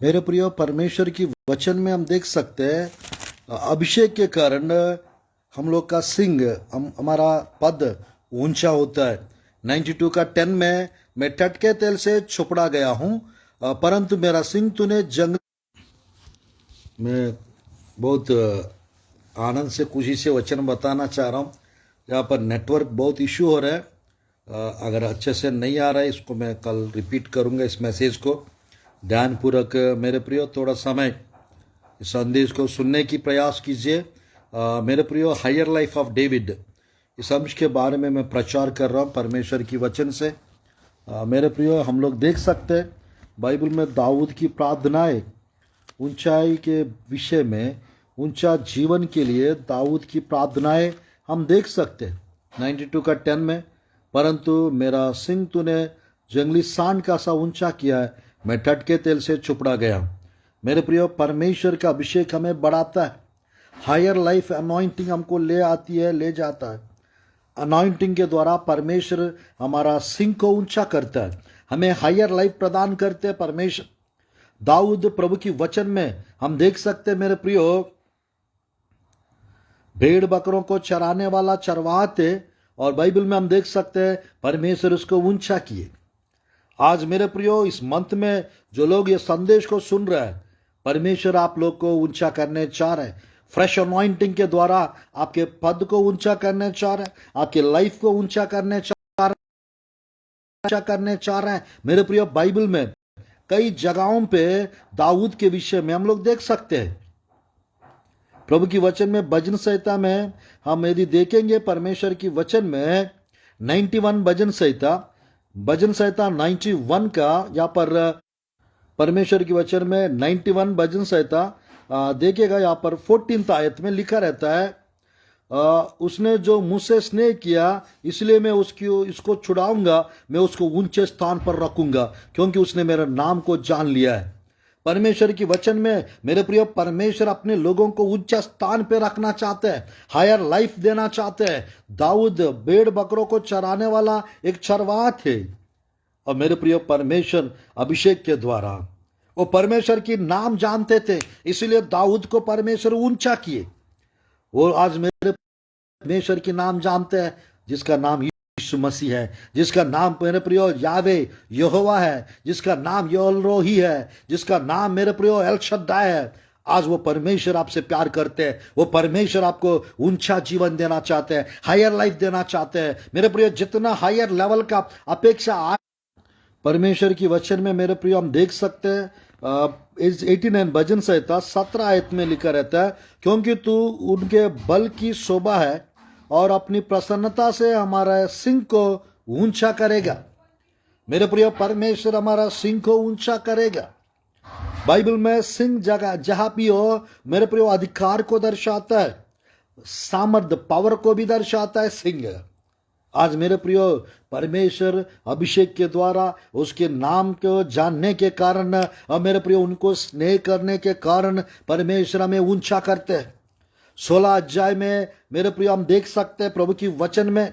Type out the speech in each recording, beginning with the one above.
मेरे प्रिय, परमेश्वर की वचन में हम देख सकते हैं अभिषेक के कारण हम लोग का सिंग हमारा पद ऊंचा होता है। 92 का 10 में मैं टटके तेल से छुपड़ा गया हूं, परंतु मेरा सिंग तूने जंग में बहुत आनंद से खुशी से वचन बताना चाह रहा हूँ। यहाँ पर नेटवर्क बहुत इशू हो रहा है, अगर अच्छे से नहीं आ रहा है इसको मैं कल रिपीट करूँगा इस मैसेज को। ध्यानपूर्वक मेरे प्रियो थोड़ा समय इस संदेश को सुनने की प्रयास कीजिए। मेरे प्रियो, हायर लाइफ ऑफ डेविड, इस अंश के बारे में मैं प्रचार कर रहा हूँ परमेश्वर की वचन से। मेरे प्रियो, हम लोग देख सकते हैं बाइबल में दाऊद की प्रार्थनाएं ऊंचाई के विषय में, ऊंचा जीवन के लिए दाऊद की प्रार्थनाएं हम देख सकते हैं 92 का 10 में। परंतु मेरा सिंग तूने जंगली सांड का सा ऊंचा किया है, मैं टटके तेल से छुपड़ा गया। मेरे प्रियो, परमेश्वर का अभिषेक हमें बढ़ाता है। हायर लाइफ अनॉइंटिंग हमको ले आती है, ले जाता है। अनॉइंटिंग के द्वारा परमेश्वर हमारा सिंग को ऊंचा करता है, हमें हायर लाइफ प्रदान करते हैं परमेश्वर। दाऊद प्रभु की वचन में हम देख सकते हैं मेरे प्रियो, भेड़ बकरों को चराने वाला चरवाहा थे, और बाइबल में हम देख सकते हैं परमेश्वर उसको ऊंचा किए। आज मेरे प्रियो, इस मंथ में जो लोग ये संदेश को सुन रहे हैं, परमेश्वर आप लोग को ऊंचा करने चाह रहे हैं। फ्रेश अनॉइंटिंग के द्वारा आपके पद को ऊंचा करने चाह रहे हैं, आपके लाइफ को ऊंचा करने चाह रहे हैं। मेरे प्रियो, बाइबल में कई जगहों पे दाऊद के विषय में हम लोग देख सकते हैं। प्रभु की वचन में भजन संहिता में हम यदि देखेंगे परमेश्वर की वचन में 91 भजन संहिता 91 का, यहाँ पर परमेश्वर की वचन में 91 भजन संहिता देखिएगा, यहाँ पर 14th आयत में लिखा रहता है, उसने जो मुझसे स्नेह किया इसलिए मैं इसको छुड़ाऊंगा, मैं उसको ऊंचे स्थान पर रखूंगा, क्योंकि उसने मेरे नाम को जान लिया है। परमेश्वर की वचन में मेरे प्रिय, परमेश्वर अपने लोगों को ऊंचा स्थान पे रखना चाहते हैं, हायर लाइफ देना चाहते हैं। दाऊद भेड़ बकरों को चराने वाला एक चरवाहा थे, और मेरे प्रिय, परमेश्वर अभिषेक के द्वारा वो परमेश्वर की नाम जानते थे, इसलिए दाऊद को परमेश्वर ऊंचा किए। वो आज मेरे परमेश्वर की नाम जानते हैं, जिसका नाम यीशु मसीह है, जिसका नाम मेरे प्रियो यावे यहोवा है, जिसका नाम योलरोही है, जिसका नाम मेरे प्रियो एल शद्दाई है। आज वो परमेश्वर आपसे प्यार करते हैं, वो परमेश्वर आपको ऊंचा जीवन देना चाहते हैं, हायर लाइफ देना चाहते हैं। मेरे प्रियो, जितना हायर लेवल का अपेक्षा परमेश्वर की वचन में मेरे प्रियो हम देख सकते हैं, 89 भजन संहिता 17 आयत में लिखा रहता है, क्योंकि तू उनके बल की शोभा है और अपनी प्रसन्नता से हमारा सिंह को ऊंचा करेगा। मेरे प्रिय, परमेश्वर हमारा सिंह को ऊंचा करेगा। बाइबल में सिंह जगह जहां भी हो मेरे प्रिय, अधिकार को दर्शाता है, सामर्थ पावर को भी दर्शाता है सिंह। आज मेरे प्रियो, परमेश्वर अभिषेक के द्वारा उसके नाम को जानने के कारण और मेरे प्रियो उनको स्नेह करने के कारण परमेश्वर हमें ऊंचा करते हैं। 16 अध्याय में मेरे प्रियो हम देख सकते हैं प्रभु की वचन में,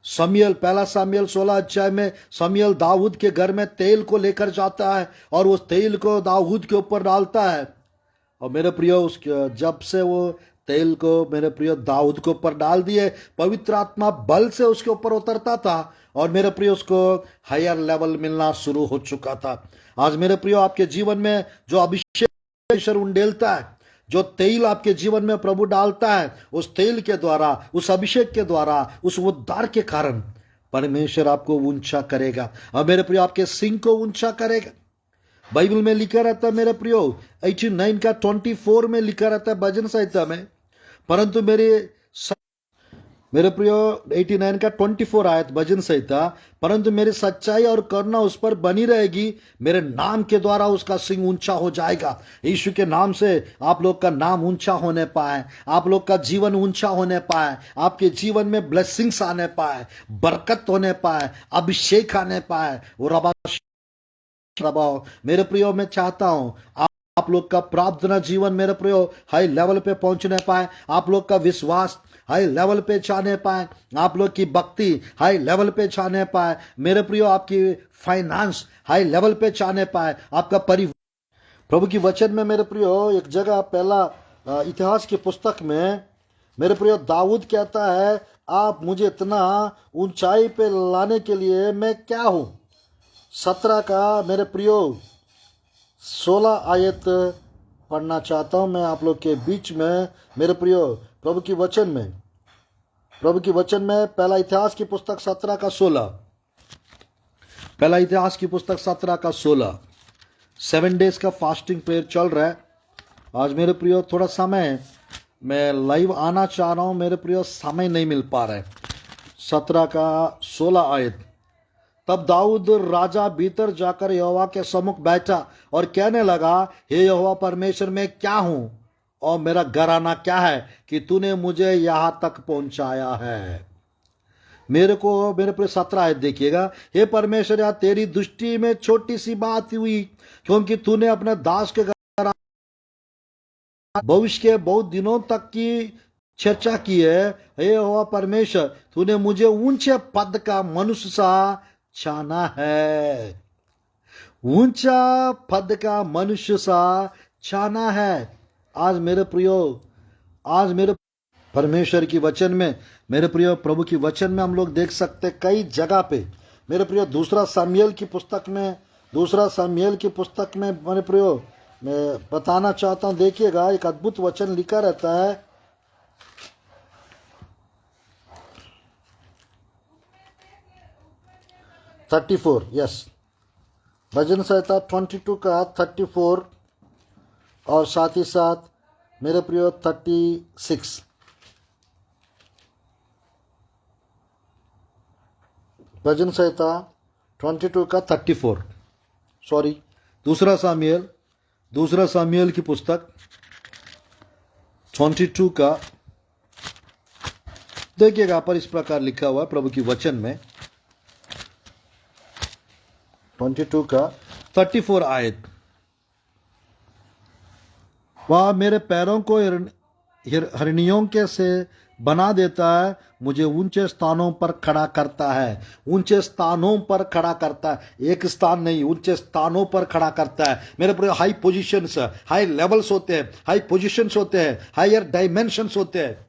पहला सामुएल 16 अध्याय में शमूएल दाऊद के घर में तेल को लेकर जाता है और उस तेल को दाऊद के ऊपर डालता है। और मेरे प्रियो, उसके जब से वो तेल को मेरे प्रियो दाऊद के ऊपर डाल दिए, पवित्र आत्मा बल से उसके ऊपर उतरता था, और मेरे प्रियो उसको हायर लेवल मिलना शुरू हो चुका था। आज मेरे प्रियो, आपके जीवन में जो अभिषेक उंडेलता है, जो तेल आपके जीवन में प्रभु डालता है, उस तेल के द्वारा, उस अभिषेक के द्वारा, उस उद्धार के कारण परमेश्वर आपको ऊंचा करेगा, और मेरे प्रियो आपके सिंह को ऊंचा करेगा। बाइबल में लिखा रहता है मेरे प्रियो, 89 का 24 में लिखा रहता है भजन संहिता में, परंतु मेरे प्रियो 89 का 24 आयत भजन संहिता, परंतु मेरी सच्चाई और करुणा उस पर बनी रहेगी, मेरे नाम के द्वारा उसका सिंह ऊंचा हो जाएगा। यीशु के नाम से आप लोग का नाम ऊंचा होने पाए, आप लोग का जीवन ऊंचा होने पाए, आपके जीवन में ब्लेसिंग्स आने पाए, बरकत होने पाए, अभिषेक आने पाए। वो रबा मेरे प्रियो, मैं चाहता हूं आप लोग का प्रार्थना जीवन मेरे प्रियो हाई लेवल पे पहुंचने पाए, आप लोग का विश्वास हाई लेवल पे जाने पाए, आप लोग की भक्ति हाई लेवल पे जाने पाए। मेरे प्रियो, आपकी फाइनेंस हाई लेवल पे जाने पाए, आपका परिवार प्रभु की वचन में मेरे प्रियो एक जगह पहला इतिहास की पुस्तक में मेरे प्रियो दाऊद कहता है, आप मुझे इतना ऊंचाई पे लाने के लिए मैं क्या हूं। 17 का मेरे प्रियो 16 आयत पढ़ना चाहता हूं मैं आप लोग के बीच में। मेरे प्रियो प्रभु की वचन में पहला इतिहास की पुस्तक 17 का 16, पहला इतिहास की पुस्तक 17 का 16। 7 डेज का फास्टिंग प्रेयर चल रहा है। आज मेरे प्रियो थोड़ा समय मैं लाइव आना चाह रहा हूं, मेरे प्रियो समय नहीं मिल पा रहा है। 17 का 16 आयत। तब दाऊद राजा भीतर जाकर यहोवा के सम्मुख बैठा और कहने लगा, हे यहोवा परमेश्वर, मैं क्या हूं और मेरा घराना क्या है कि तूने मुझे यहां तक पहुंचाया है। मेरे प्रिय 17 आयत देखिएगा। हे परमेश्वर, यार तेरी दृष्टि में छोटी सी बात हुई, क्योंकि तूने अपने दास के भविष्य के बहुत दिनों तक की चर्चा की है। हे यहोवा परमेश्वर, तूने मुझे ऊंचे पद का मनुष्य सा छाना है। ऊंचा पद का मनुष्य सा छाना है। आज मेरे परमेश्वर की वचन में मेरे प्रियो प्रभु की वचन में हम लोग देख सकते कई जगह पे मेरे प्रियो दूसरा सामुएल की पुस्तक में मेरे प्रियो मैं बताना चाहता हूं। देखिएगा, एक अद्भुत वचन लिखा रहता है। यस, भजन संहिता 22 का 34 और साथ ही साथ मेरे प्रियो 36। भजन संहिता 22 का 34, सॉरी दूसरा सामुएल की पुस्तक 22 का देखिएगा, पर इस प्रकार लिखा हुआ है प्रभु की वचन में। 22 का 34 आयत। वह मेरे पैरों को हिरनियों के से बना देता है, मुझे ऊंचे स्थानों पर खड़ा करता है। ऊंचे स्थानों पर खड़ा करता है, एक स्थान नहीं, ऊंचे स्थानों पर खड़ा करता है। मेरे प्रिय हाई पोजीशंस, हाई लेवल्स होते हैं, हाई पोजीशंस होते हैं, हायर डायमेंशंस होते हैं।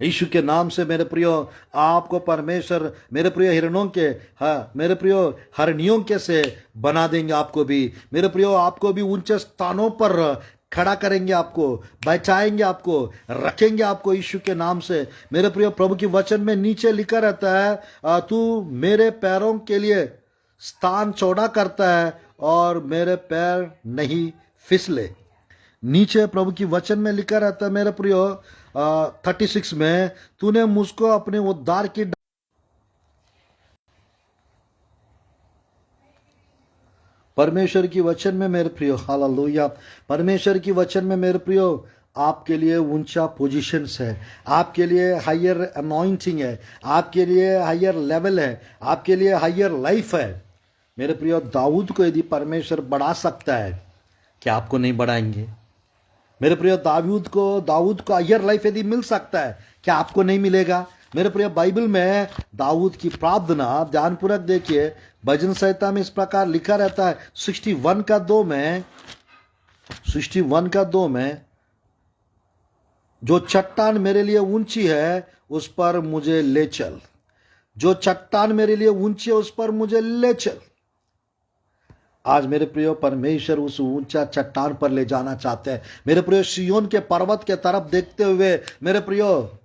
यीशु के नाम से मेरे प्रियो आपको परमेश्वर मेरे प्रियो मेरे प्रियो हरनियों के से बना देंगे आपको भी। मेरे प्रियो आपको भी ऊंचे स्थानों पर खड़ा करेंगे, आपको बैठाएंगे, आपको रखेंगे, आपको यीशु के नाम से। मेरे प्रियो प्रभु की वचन में नीचे लिखा रहता है, तू मेरे पैरों के लिए स्थान चौड़ा करता है और मेरे पैर नहीं फिसले। नीचे प्रभु की वचन में लिखा रहता है मेरे प्रियो 36 में, तूने मुझको अपने उद्धार की परमेश्वर की वचन में मेरे प्रियो हालेलुया। परमेश्वर की वचन में मेरे प्रियो आपके लिए ऊंचा पोजीशंस है, आपके लिए हायर अनॉइंटिंग है, आपके लिए हायर लेवल है, आपके लिए हायर लाइफ है। मेरे प्रियो दाऊद को यदि परमेश्वर बढ़ा सकता है, क्या आपको नहीं बढ़ाएंगे? मेरे प्रियो दाऊद को हायर लाइफ यदि मिल सकता है, क्या आपको नहीं मिलेगा? मेरे प्रिय बाइबल में दाऊद की प्रार्थना ध्यानपूर्वक देखिए। भजन संहिता में इस प्रकार लिखा रहता है 61 का 2 में, जो चट्टान मेरे लिए ऊंची है उस पर मुझे ले चल। जो चट्टान मेरे लिए ऊंची है उस पर मुझे ले चल। आज मेरे प्रियो परमेश्वर उस ऊंचा चट्टान पर ले जाना चाहते हैं। मेरे प्रियो सिय्योन के पर्वत के तरफ देखते हुए मेरे प्रियो